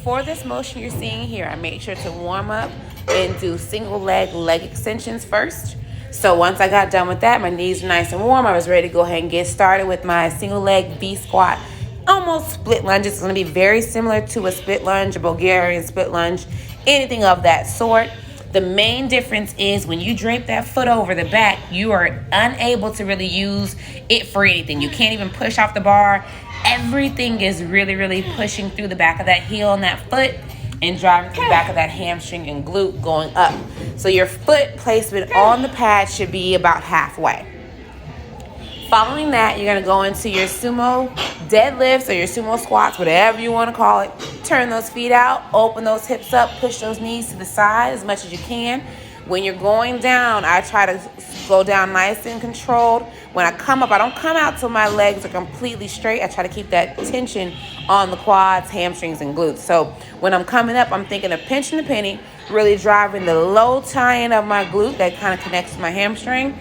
for this motion you're seeing here, I made sure to warm up and do single leg extensions first. So once I got done with that, my knees were nice and warm. I was ready to go ahead and get started with my single leg V squat, almost split lunges. It's going to be very similar to a split lunge, a Bulgarian split lunge, anything of that sort. The main difference is when you drape that foot over the back, you are unable to really use it for anything. You can't even push off the bar. Everything is really pushing through the back of that heel and that foot and driving through the back of that hamstring and glute going up. So your foot placement on the pad should be about halfway. Following that, you're going to go into your sumo deadlifts or your sumo squats, whatever you want to call it. Turn those feet out, open those hips up, push those knees to the side as much as you can. When you're going down, I try to go down nice and controlled. When I come up, I don't come out till my legs are completely straight. I try to keep that tension on the quads, hamstrings, and glutes. So when I'm coming up, I'm thinking of pinching the penny, really driving the low tie-in of my glute that kind of connects to my hamstring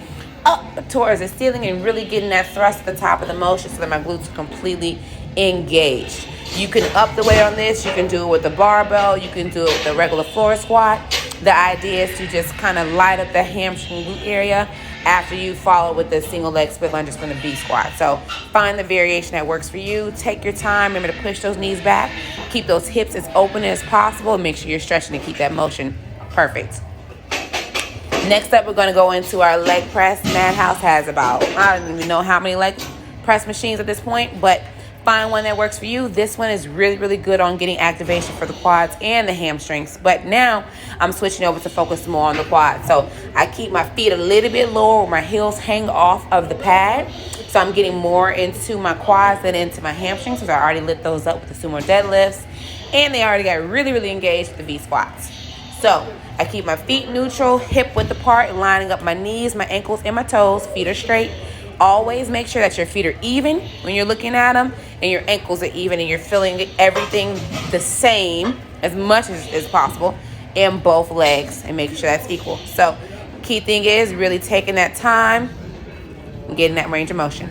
up towards the ceiling and really getting that thrust at the top of the motion so that my glutes are completely engaged. You can up the weight on this. You can do it with the barbell. You can do it with the regular floor squat. The idea is to just kind of light up the hamstring glute area after you follow with the single leg split lunges from the V squat. So find the variation that works for you. Take your time. Remember to push those knees back. Keep those hips as open as possible. Make sure you're stretching to keep that motion perfect. Next up, we're going to go into our leg press. Madhouse has about, I don't even know how many leg press machines at this point, but find one that works for you. This one is really good on getting activation for the quads and the hamstrings. But now I'm switching over to focus more on the quads. So I keep my feet a little bit lower where my heels hang off of the pad. So I'm getting more into my quads than into my hamstrings because I already lit those up with the sumo deadlifts. And they already got really engaged with the V squats. So I keep my feet neutral, hip width apart, and lining up my knees, my ankles, and my toes. Feet are straight. Always make sure that your feet are even when you're looking at them and your ankles are even and you're feeling everything the same as much as possible in both legs and making sure that's equal. So key thing is really taking that time and getting that range of motion.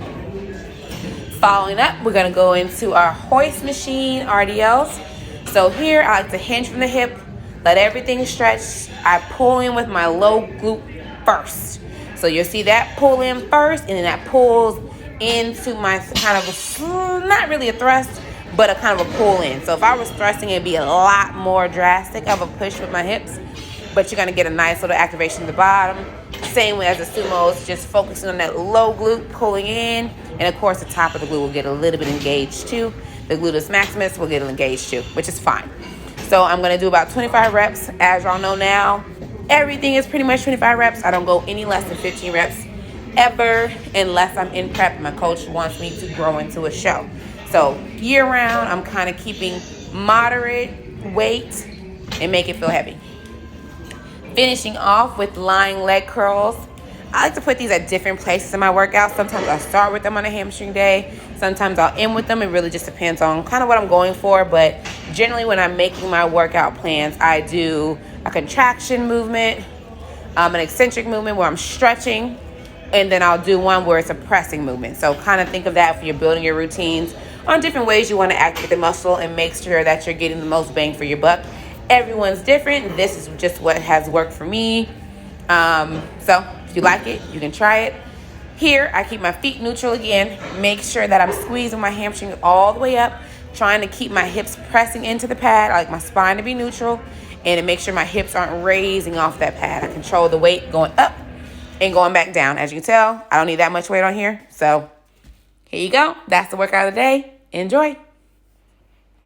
Following up, we're going to go into our hoist machine RDLs. So here I like to hinge from the hip, let everything stretch. I pull in with my low glute first. So you'll see that pull in first, and then that pulls into my kind of not really a thrust, but a kind of a pull in. So if I was thrusting, it'd be a lot more drastic of a push with my hips, but you're going to get a nice little activation at the bottom. Same way as the sumos, just focusing on that low glute, pulling in, and of course the top of the glute will get a little bit engaged too. The gluteus maximus will get engaged too, which is fine. So I'm going to do about 25 reps. As y'all know now, everything is pretty much 25 reps. I don't go any less than 15 reps ever unless I'm in prep and my coach wants me to grow into a show. So year round, I'm kind of keeping moderate weight and make it feel heavy. Finishing off with lying leg curls. I like to put these at different places in my workout. Sometimes I'll start with them on a hamstring day. Sometimes I'll end with them. It really just depends on kind of what I'm going for. But generally when I'm making my workout plans, I do a contraction movement, an eccentric movement where I'm stretching, and then I'll do one where it's a pressing movement. So kind of think of that when you're building your routines on different ways you want to activate the muscle and make sure that you're getting the most bang for your buck. Everyone's different. This is just what has worked for me. So if you like it, you can try it. Here, I keep my feet neutral again. Make sure that I'm squeezing my hamstring all the way up, trying to keep my hips pressing into the pad. I like my spine to be neutral, and to make sure my hips aren't raising off that pad. I control the weight going up and going back down. As you can tell, I don't need that much weight on here. So here you go. That's the workout of the day. Enjoy.